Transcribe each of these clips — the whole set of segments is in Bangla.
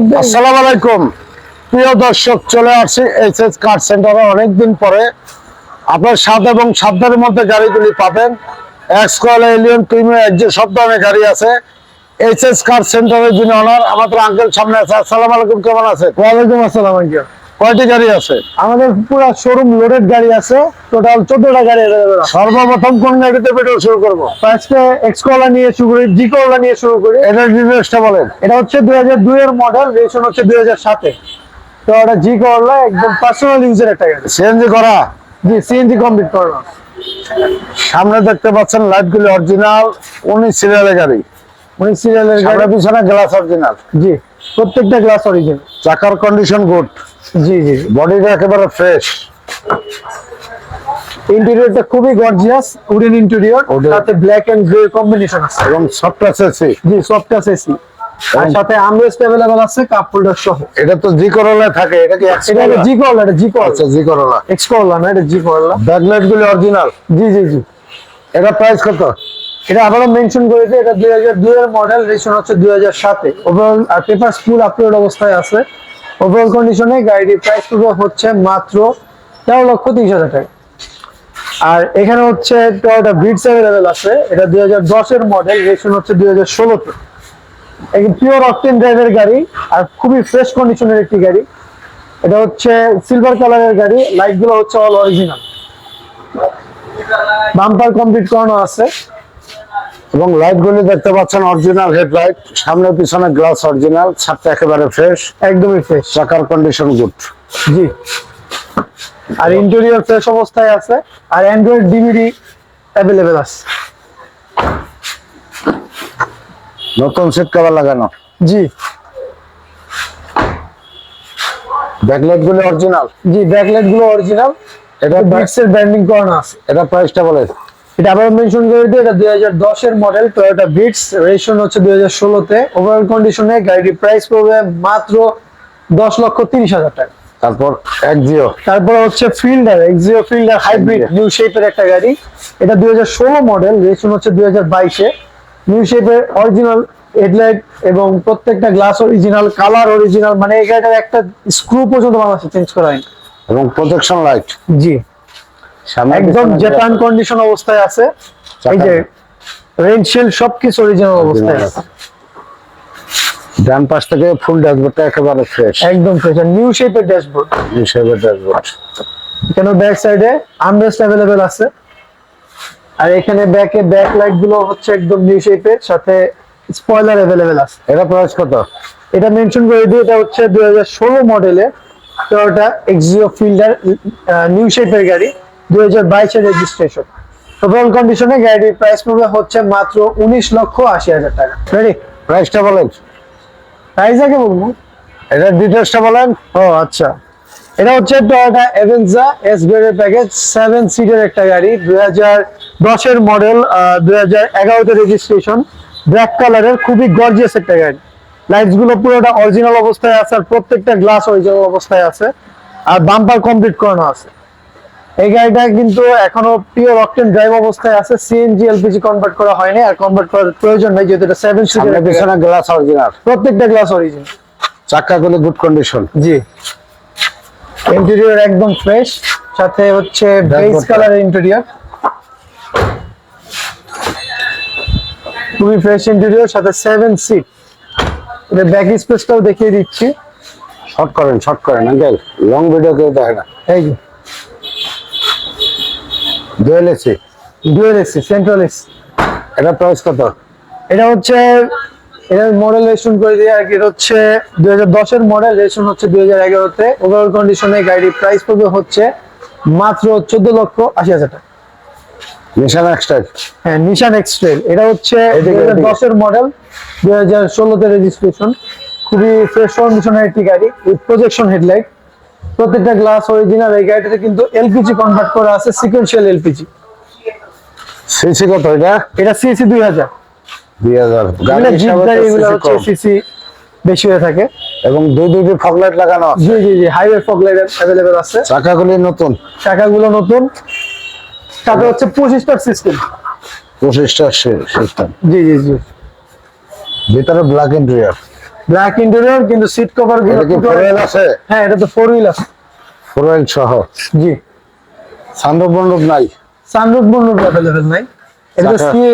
আসসালামু আলাইকুম প্রিয় দর্শক, চলে আসছি এইচএস কার সেন্টারে অনেকদিন পরে। আপনার স্বাদ এবং সাধ্যের মধ্যে গাড়িগুলি পাবেন। এক্সকয়েল, এলিয়ন, প্রিমিয়ার, যে সব ধরনের গাড়ি আছে। এইচএস কার সেন্টারের যিনি অনার, আমাদের আঙ্কেল সামনে আছে। আসসালামু আলাইকুম, কেমন আছেন? ওয়ালাইকুম আসসালাম আঙ্কেল। কয়টি গাড়ি আছে? আমাদের পুরো শোরুম লোডেড গাড়ি আছে, টোটাল 14টা গাড়ি अवेलेबल আছে। সর্বপ্রথম কোন গাড়িতে পেট্রোল শুরু করব? আজকে এক্সকলা নিয়ে শুরু করি, জি করলা নিয়ে শুরু করি। এটার ডিটেইলসটা বলেন। এটা হচ্ছে 2002 এর মডেল, রেজিস্ট্রেশন হচ্ছে 2007 এ। তো এটা জি করলা একদম পার্সোনাল ইউজের একটা গাড়ি। সিএনজি করা? জি, সিএনজি কমপ্লিট করা। সামনে দেখতে পাচ্ছেন লাইটগুলি অরিজিনাল 19 সিরিয়ালের গাড়ি। 19 সিরিয়ালের গাড়ি, সামনে পিছনে গ্লাস অরিজিনাল। জি প্রত্যেকটা গ্লাস অরিজিনাল। চাকার কন্ডিশন গুড। জি জি। বডিটা একেবারে ফ্রেশ। ইন্টেরিয়রটা খুবই গর্জিয়াস, উডেন ইন্টেরিয়র, সাথে ব্ল্যাক এন্ড গ্রে কম্বিনেশন আছে এবং সফট এসি। জি, সফট এসি। আর সাথে আমরেস্ট अवेलेबल আছে, কাপ হোল্ডার সহ। এটা তো জি করলা থাকে, এটা কি এটা জি করলা, এটা জি করলা। আচ্ছা, জি করলা। এক্স করলা না, এটা জি করলা। ব্যাকলাইট গুলো অরিজিনাল। জি জি জি। এটা প্রাইস কত? এটা আবারও মেনশন করেছে, এটা 2002 এর মডেল, রেজিস্ট্রেশন হচ্ছে 2007 এ। ওভারঅল আর পেপারস ফুল আপলোড অবস্থায় আছে। ওভারঅল কন্ডিশনে গাড়ির প্রাইস হচ্ছে মাত্র 13,30,000 টাকা। আর এখানে হচ্ছে টয়োটা ভিটস अवेलेबल আছে, এটা 2010 এর মডেল, রেজিস্ট্রেশন হচ্ছে 2016 তে। একদম পিওর অকটেন ড্রাইভের গাড়ি আর খুবই ফ্রেশ কন্ডিশনের একটি গাড়ি। এটা হচ্ছে সিলভার কালারের গাড়ি, লাইট গুলো হচ্ছে অল অরিজিনাল। বাম্পার কমপ্লিট করানো আছে এবং লাইট গুলি দেখতে পাচ্ছেন অরিজিনাল হেডলাইট, সামনে পিছনে গ্লাস অরিজিনাল, ছাদটা একেবারে ফ্রেশ, একদমই ফ্রেশ। চাকার কন্ডিশন গুড। জি। আর ইন্টেরিয়র ফ্রেশ অবস্থায় আছে, আর অ্যান্ড্রয়েড ডিভিডি अवेलेबल আছে। নতুন সিট কভার লাগানো। জি। ব্যাকলাইট গুলি অরিজিনাল। জি, ব্যাকলাইট গুলো অরিজিনাল। এটা বিটস এর ব্র্যান্ডিং করানো আছে। এটা প্রাইসটা বলেন। এটা আবার মেনশন করে দিই, এটা 2010 এর মডেল, টয়োটা বিটস, রেজিস্ট্রেশন হচ্ছে 2016 তে। ওভারঅল কন্ডিশনে গাড়ির প্রাইস পড়বে মাত্র 10,30,000 টাকা। তারপর এক্সিও। তারপর হচ্ছে fielder, Axio fielder hybrid new শেপের একটা গাড়ি। এটা 2016 মডেল, রেজিস্ট্রেশন হচ্ছে 2022 এ। নিউ শেপের অরিজিনাল হেডলাইট এবং প্রত্যেকটা গ্লাস অরিজিনাল, কালার অরিজিনাল, মানে এই গাড়িটার একটা স্ক্রু পর্যন্ত বাংলাদেশে চেঞ্জ করা হয়নি। এবং প্রজেকশন লাইট। জি, একদম জাপান কন্ডিশন অবস্থায় আছে। এই যে রেইন শিল্ড সবকিছু অরিজিনাল অবস্থায় আছে। ডান পাশ থেকে ফুল ড্যাশবোর্ডটা একেবারে ফ্রেশ, একদম ফ্রেশ। নিউ শেপের ড্যাশবোর্ড। নিউ শেপের ড্যাশবোর্ড। এখানে ব্যাক সাইডে আর্মরেস্ট अवेलेबल আছে। আর এখানে ব্যাকে ব্যাক লাইট গুলো হচ্ছে একদম নিউ শেপের, সাথে স্পয়লার अवेलेबल আছে। এটা প্রাইস কত? এটা মেনশন করে দিই, এটা হচ্ছে 2016 মডেলের টয়োটা এক্সিও ফিল্ডার নিউ শেপের গাড়ি, 2022 এর রেজিস্ট্রেশন। ওভারঅল কন্ডিশনে গাড়ির প্রাইস পড়বে হচ্ছে মাত্র 19,80,000 টাকা। রেডি? প্রাইসটা বলেন। প্রাইস আগে বলবো, এটা ডিটেইলসটা বলেন। ও আচ্ছা। এটা হচ্ছে টয়োটা অ্যাভেঞ্জা এস গ্রেডের প্যাকেজ, 7 সিটের একটা গাড়ি, 2010 এর মডেল, 2011 তে রেজিস্ট্রেশন, ব্ল্যাক কালারের, খুবই গর্জিয়াস একটা গাড়ি। লাইটস গুলো পুরোটা অরিজিনাল অবস্থায় আছে, আর প্রত্যেকটা গ্লাস অরিজিনাল অবস্থায় আছে, আর বাম্পার কমপ্লিট করানো আছে। এই গাড়িটা কিন্তু এখনো পিওর অকটেন ড্রাইভ অবস্থায় আছে, সিএনজি এলপিজি কনভার্ট করা হয়নি, আর কনভার্ট করার প্রয়োজন নেই যেহেতু এটা 7 সিটের। পিছনে গ্লাস অরিজিনাল, প্রত্যেকটা গ্লাস অরিজিনাল, চাকাগুলো গুড কন্ডিশন। জি। ইন্টেরিয়র একদম ফ্রেশ, সাথে হচ্ছে বেজ কালারের ইন্টেরিয়র, খুবই ফ্রেশ ইন্টেরিয়র, সাথে 7 সিট। এটা ব্যাক স্পেসটাও দেখিয়ে দিচ্ছি। শর্ট করেন আঙ্কেল, লং ভিডিও কেউ দেখে না। এই যে dual AC, dual AC, central AC. এটা প্রাইস কত? এটা হচ্ছে, এটার মডেল রেজিস্ট্রেশন করে দিয়ে আর কি, এটা হচ্ছে 2010 এর মডেল, রেজিস্ট্রেশন হচ্ছে 2011 তে। ওভারঅল কন্ডিশনে গাড়ির প্রাইস পড়বে হচ্ছে মাত্র 14,80,000 টাকা। নিশান এক্সট্রাইল। হ্যাঁ, নিশান এক্সট্রেল। এটা হচ্ছে 2010 এর মডেল, 2016 তে রেজিস্ট্রেশন, খুবই ফ্রেশ কন্ডিশনের একটি গাড়ি উইথ প্রজেকশন হেডলাইট, প্রত্যেকটা গ্লাস অরিজিনাল। এই গাড়িটাতে কিন্তু এলপিজি কনভার্ট করা আছে, সিকোয়েন্সিয়াল এলপিজি। সিসি কত এটা? এটা সিসি 2000। 2000 গাড়ি এগুলো হচ্ছে সিসি বেশি হয়ে থাকে। এবং দুই ফগ লাইট লাগানো আছে। জি জি জি, হাইওয়ে ফগ লাইট अवेलेबल আছে। চাকাগুলি নতুন, চাকাগুলো নতুন, সাথে হচ্ছে 25 সিস্টেম। 25 সিস্টেম। জি জি জি। ভিতরে ব্ল্যাক ইন্টেরিয়র। ব্ল্যাক ইন্টেরিয়র, কিন্তু সিট কভার গুলো এটা কি ফোর হুইল আছে? হ্যাঁ, এটা তো 4 হুইল আছে। ফোর হুইল সহ। জি, সানরুফ বনরুফ নাই? সানরুফ বনরুফ अवेलेबल নাই। এটা চাকা- কি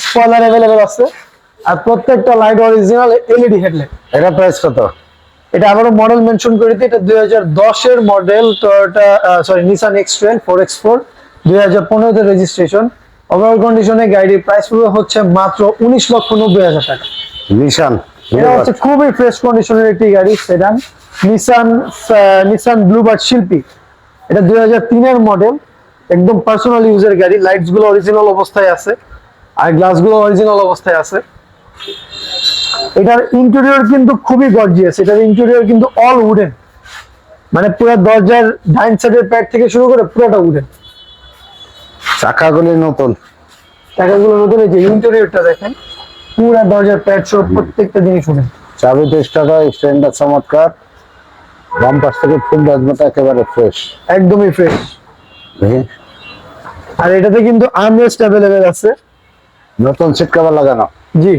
স্পয়লার अवेलेबल আছে, আর প্রত্যেকটা লাইট অরিজিনাল এলইডি হেডলাইট। এটা প্রাইস কত? এটা আবারও মডেল মেনশন করে দিই, এটা 2010 এর model Toyota Nissan x-trail 4X4, 2015 তে রেজিস্ট্রেশন। ওভারঅল কন্ডিশনে গাড়ির প্রাইস পুরো হচ্ছে মাত্র 19,90,000 টাকা। নিশান এটা হচ্ছে খুবই ফ্রেশ কন্ডিশনের একটি গাড়ি, সেডান নিসান ব্লুবার্ড শিল্পী। এটা 2003 এর মডেল, একদম পার্সোনাল ইউজের গাড়ি। লাইটস গুলো অরিজিনাল অবস্থায় আছে, আর গ্লাস গুলো অরিজিনাল অবস্থায় আছে। এটার ইন্টেরিয়র কিন্তু খুবই গর্জিয়াস। এটার ইন্টেরিয়র কিন্তু অল উডেন, মানে পুরো দরজার ডাইন সাইডের প্যাড থেকে শুরু করে পুরোটা উডেন। চাকাগুলি নতুন। টাকাগুলো নতুন, এই যে ইন্টেরিয়রটা দেখেন, পুরো দরজার প্যাড সব প্রত্যেকটা জিনিস উডেন। চাবিতে স্টার্টার, স্ট্যান্ডার্ড চমৎকার। বাম পাশ থেকে ফুল ডাজমেটা একেবারে ফ্রেশ। একদমই ফ্রেশ। আর এটাতে কিন্তু আর্মরেস্ট अवेलेबल আছে। নতুন সিট কভার লাগানো, জি,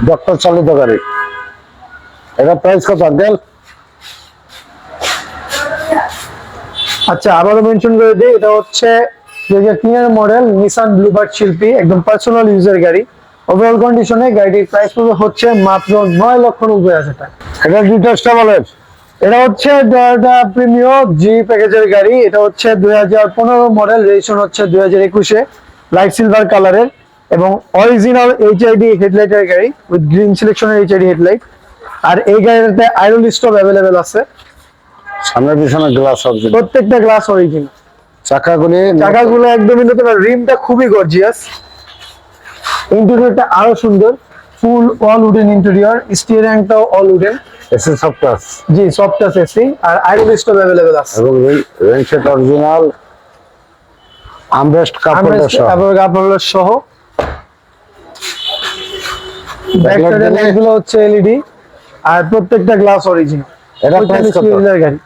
ডক্টর চালিত গাড়ি। এটা প্রাইস কত আঙ্কেল? আচ্ছা আবারও মেনশন করে দিই, এটা হচ্ছে 2003 এর মডেল নিসান ব্লুবার্ড শিল্পী, একদম পার্সোনাল ইউজার গাড়ি। ওভারঅল কন্ডিশনে গাড়ির প্রাইস পুরো হচ্ছে মাত্র 9,90,000 টাকা। এটা ডিটেলসটা বলেন। এটা হচ্ছে টয়োটা প্রিমিও জি প্যাকেজের গাড়ি। এটা হচ্ছে 2015 মডেল, রেজিস্ট্রেশন হচ্ছে 2021-এ, লাইট সিলভার কালারের এবং অরিজিনাল এইচআইডি হেডলাইটের গাড়ি উইথ গ্রিন সিলেকশনের এইচআইডি হেডলাইট। আর এই গাড়িটাতে আইরন স্টপ अवेलेबल আছে। সামনের পিছনে গ্লাস অবজেক্ট, প্রত্যেকটা গ্লাস অরিজিনাল। চাকাগুলো একদমই নতুন, আর রিমটা খুবই গর্জিয়াস। ইন্টেরিয়রটা আরো সুন্দর, ফুল অল উডেন ইন্টেরিয়র, স্টিয়ারিংটাও all wooden. AC soft touch জি, সফট টাচ এসি, আর আইরন স্টপ अवेलेबल আছে। এবং রেনশেড অরিজিনাল, আমরেস্ট কাপড় সহ। কাপড় সহ। ব্যাক সাইডের লাইটগুলো হচ্ছে এলইডি, আর প্রত্যেকটা গ্লাস অরিজিনাল। এটা প্রাইস কত? গাড়ি।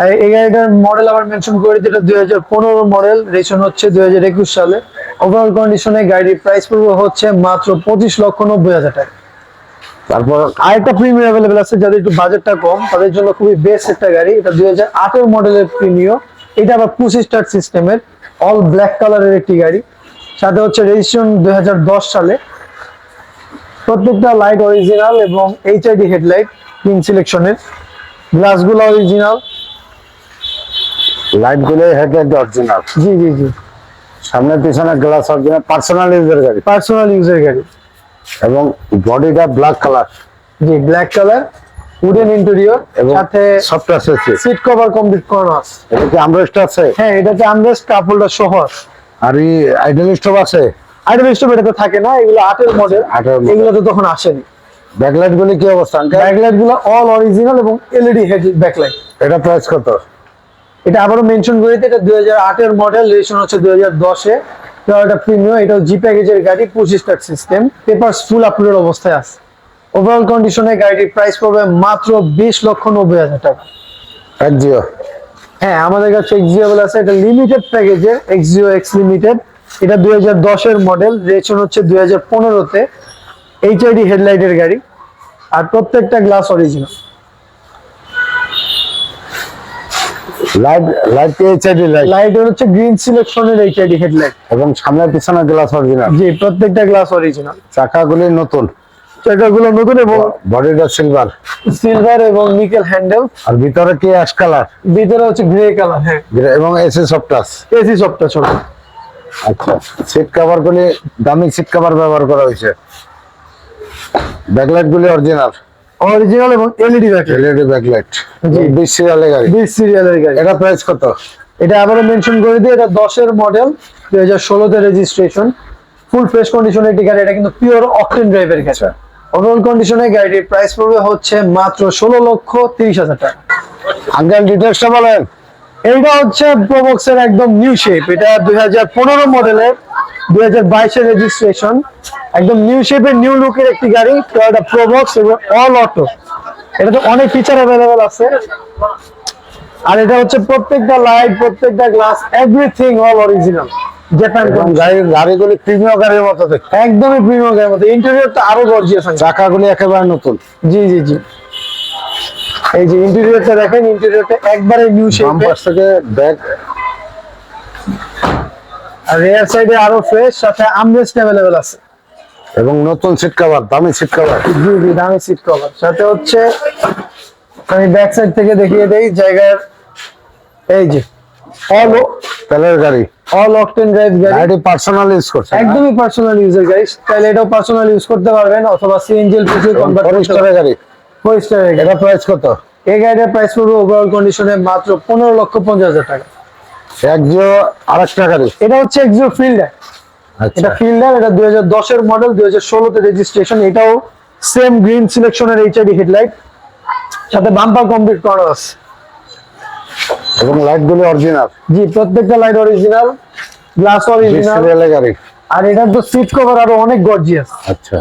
আর এই গাড়িটার মডেল আবার মেনশন করে দিই, এটা 2015 মডেল, রেজিস্ট্রেশন হচ্ছে 2021 সালে। ওভারঅল কন্ডিশনে গাড়ির প্রাইস পুরো হচ্ছে মাত্র 25,90,000 টাকা। তারপর আরেকটা প্রিমিয়াম अवेलेबल আছে, যাদের একটু বাজেটটা কম তাদের জন্য খুবই বেস্ট একটা গাড়ি। এটা 2008 এর মডেলের প্রিমিয়ম। এটা আবার পুশ স্টার্ট সিস্টেমের, অল ব্ল্যাক কালারের একটি গাড়ি, সাথে হচ্ছে রেজিস্ট্রেশন 2010 সালে। প্রত্যেকটা লাইট অরিজিনাল এবং এইচআইডি হেডলাইট গ্রিন সিলেকশনের, গ্লাসগুলো অরিজিনাল। লাইট গুলো হেডলাইট অরিজিনাল, জি জি জি, সামনে পিছনে গ্লাস অরিজিনাল, পার্সোনাল ইউজার গাড়ি পার্সোনাল ইউজের গাড়ি। এবং বডিটা ব্ল্যাক কালার। জি, ব্ল্যাক কালার, উডেন ইন্টেরিয়র, এবং সাথে soft touch AC. Seat cover complete করানো আছে। এটা কি আমরেস্ট আছে? হ্যাঁ, এটাতে আমরেস্ট কাপড়টা সহ আছে। আর এই আইডল স্টপ আছে? আইটেম স্টপ এটাতে থাকে না, এগুলো 8 এর মডেল, 8 এর model। এগুলো তো তখন আসেনি। ব্যাকলাইট গুলি কি অবস্থা আঙ্কেল? ব্যাকলাইট গুলো অল অরিজিনাল এবং এলইডি হেড ব্যাকলাইট। এটা প্রাইস কত? এটা আবারও মেনশন করে দিই, এটা 2008 এর মডেল, রেজিস্ট্রেশন হচ্ছে 2010-এ, টয়োটা প্রিমিয়ম। এটাও জি প্যাকেজের গাড়ি, push start system, papers full আপলোডের অবস্থায় আছে। ওভারঅল কন্ডিশনে গাড়ির প্রাইস পড়বে মাত্র 20,90,000 টাকা। এক্সিও? হ্যাঁ, আমাদের কাছে এক্সিওবল আছে। এটা লিমিটেড প্যাকেজের এক্সিও এক্স লিমিটেড। এটা 2010 এর মডেল, রেজিস্ট্রেশন হচ্ছে 2015-তে, এইচআইডি হেডলাইটের গাড়ি, আর প্রত্যেকটা glass original. Light light HID light light হচ্ছে গ্রিন সিলেকশনের এইচআইডি হেডলাইট। এবং সামনে পিছনে গ্লাস অরিজিনাল। জি, প্রত্যেকটা গ্লাস অরিজিনাল। চাকাগুলি নতুন, চাকাগুলো নতুন এবং বডিটা সিলভার, সিলভার এবং নিকেল হ্যান্ডেল। আর ভিতরে কি অ্যাশ কালার, ভিতরে হচ্ছে গ্রে কালার। হ্যাঁ, এবং এসি সফট টাচ। এসি সবটা ছোট। আচ্ছা, সিট কভার গুলি দামি সিট কভার ব্যবহার করা হয়েছে। ব্যাকলাইট গুলি অরিজিনাল, অরিজিনাল এবং এলইডি ব্যাকলাইট। LED backlight. জি। 20 সিরিয়ালের গাড়ি। 20 সিরিয়ালের গাড়ি। এটা প্রাইস কত? এটা আবারও মেনশন করে দিই, এটা 10 এর মডেল, 2016-তে রেজিস্ট্রেশন, ফুল ফ্রেশ কন্ডিশনের একটি গাড়ি। এটা কিন্তু পিওর অকটেন ড্রাইভের গাড়ি। ওভারঅল কন্ডিশনে গাড়ির প্রাইস পড়বে হচ্ছে মাত্র 16,30,000 টাকা। আঙ্কেল ডিটেলসটা বলেন। এইটা হচ্ছে প্রোবক্সের একদম নিউ শেপ। এটা 2015 মডেলের, 2022-এর রেজিস্ট্রেশন, একদম নিউ শেপের নিউ লুকের একটি গাড়ি, টয়োটা প্রোবক্স এবং অল অটো। এটাতে অনেক ফিচার अवेलेबल আছে, আর এটা হচ্ছে প্রত্যেকটা লাইট, প্রত্যেকটা glass, everything all original. Japan এবং গাড়িগুলি প্রিমিয়াম গাড়ির মতো দেখতে। একদমই প্রিমিয়াম গাড়ির মতো, ইন্টেরিয়রটা আরো গর্জিয়াস। চাকাগুলি একেবারে নতুন। জি জি জি, এই যে ইন্টেরিয়রটা দেখেন, ইন্টেরিয়রটা একবারে নিউ শেপে। বাম্পার থেকে ব্যাক আর রিয়ার সাইডে আরো ফ্রেশ, সাথে আমরেস্ট अवेलेबल আছে এবং নতুন সিট কভার, দামি সিট কভার। জি জি, দামি সিট কভার। সাথে হচ্ছে আমি ব্যাক সাইড থেকে দেখিয়ে দেই জায়গার, এই যে তেলের গাড়ি, অল অকটেন ড্রাইভ গাড়ি, গাড়ি পার্সোনাল ইউজ করছে, একদমই পার্সোনাল ইউজের গাড়ি। তাহলে এটাও পার্সোনাল ইউজ করতে পারবেন, অথবা সিএনজি এলপিজি কনভার্ট করতে ফরেস্টারের পারবেন। গাড়ি। ফরেস্টারের গাড়ি। এটা প্রাইস কত? এই গাড়িটার প্রাইস পড়বে ওভারঅল কন্ডিশনে মাত্র 15,50,000 টাকা। একজো আরেকটা গাড়ি, এটা হচ্ছে এক্সিও ফিল্ডার। আচ্ছা এটা ফিল্ডার, এটা 2010 এর মডেল, 2016 তে রেজিস্ট্রেশন। এটাও সেম গ্রিন সিলেকশনের এইচআইডি হেডলাইট, সাথে বাম্পার কমপ্লিট করা আছে। এবং লাইট গুলি অরিজিনাল, জি, প্রত্যেকটা লাইট অরিজিনাল, গ্লাস অরিজিনাল। সিরিয়ালের গাড়ি। আর এটার তো সিট কভার আরো অনেক গর্জিয়াস। আচ্ছা,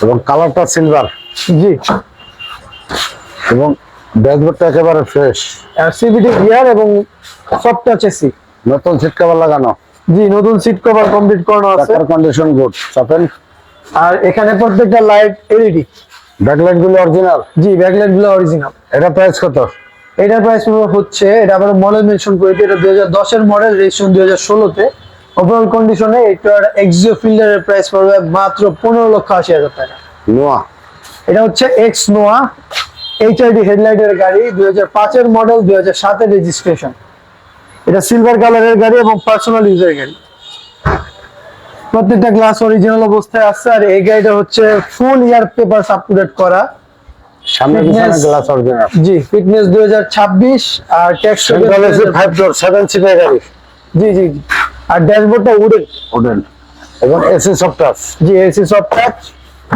এবং কালারটা সিলভার, জি, এবং ড্যাশবোর্ডটা একেবারে ফ্রেশ, আর সিভিটি গিয়ার এবং সফট টাচ এসি। নতুন সিট কভার লাগানো, জি, নতুন সিট কভার কমপ্লিট করানো আছে। চাকার কন্ডিশন গুড, চাপেন। আর এখানে প্রত্যেকটা লাইট এলইডি। ব্যাকলাইট গুলি অরিজিনাল। জি, ব্যাকলাইট গুলো অরিজিনাল। এটা প্রাইস কত? এটার প্রাইস হচ্ছে, এটা আবার মডেল মেনশন করে দিই, এটা 2010 এর মডেল, রেজিস্ট্রেশন 2016 তে। ওভারঅল কন্ডিশনে এটার এক্সিও ফিল্ডারের প্রাইস পড়বে মাত্র 15,80,000 টাকা। নোয়া, এটা হচ্ছে এক্স নোয়া এইচআইডি হেডলাইটের গাড়ি, 2005 এর মডেল, 2007 এর রেজিস্ট্রেশন। এটা সিলভার কালারের গাড়ি এবং পার্সোনাল ইউজের গাড়ি। প্রত্যেকটা গ্লাস অরিজিনাল অবস্থায় আছে। আর এই গাড়িটা হচ্ছে ফুল ইয়ার পেপারস আপ টু ডেট করা। সামনে পিছনে Fitness- গ্লাস অরিজিনাল। জি, ফিটনেস 2026 আর ট্যাক্স সেন্ট্রাল এসি 5 ডোর 7 সিটের গাড়ি। জি জি জি। আর ড্যাশবোর্ডটা উডেন। ওডেন, এবং এসি সফট টাচ, জি, এসি সফট টাচ।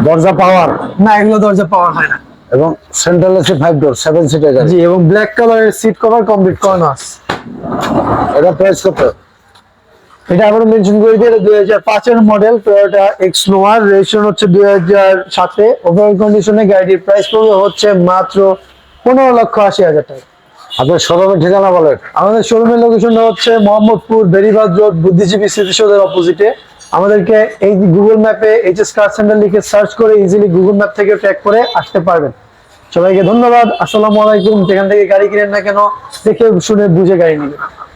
দরজা পাওয়ার, না, এগুলো দরজা পাওয়ার হয় না। এবং সেন্ট্রাল এসি 5 ডোর 7 সিটের গাড়ি। জি, এবং ব্ল্যাক কালারের সিট কভার কমপ্লিট করানো আছে। এটা প্রাইস কত? এটা আবার মেনশন করে দিই, এটা 2005 এর মডেল, টয়োটা এক্স নোয়া, রেজিস্ট্রেশন হচ্ছে 2007 এ। ওভারঅল কন্ডিশনে গাড়ির প্রাইস পড়বে হচ্ছে মাত্র 15,80,000 টাকা। আপনার শোরুমের ঠিকানা বলেন। আমাদের শোরুমের লোকেশনটা হচ্ছে মোহাম্মদপুর বেরিবাদ রোড, বুদ্ধিজীবী স্মৃতিসৌধের অপোজিটে। আমাদেরকে এই গুগল ম্যাপে এইচএস কার সেন্টার লিখে সার্চ করে ইজিলি গুগল ম্যাপ থেকে ট্র্যাক করে আসতে পারবেন। সবাইকে ধন্যবাদ। আসসালামু আলাইকুম। যেখান থেকে গাড়ি কিনেন না কেন, দেখে শুনে বুঝে গাড়ি নিবেন।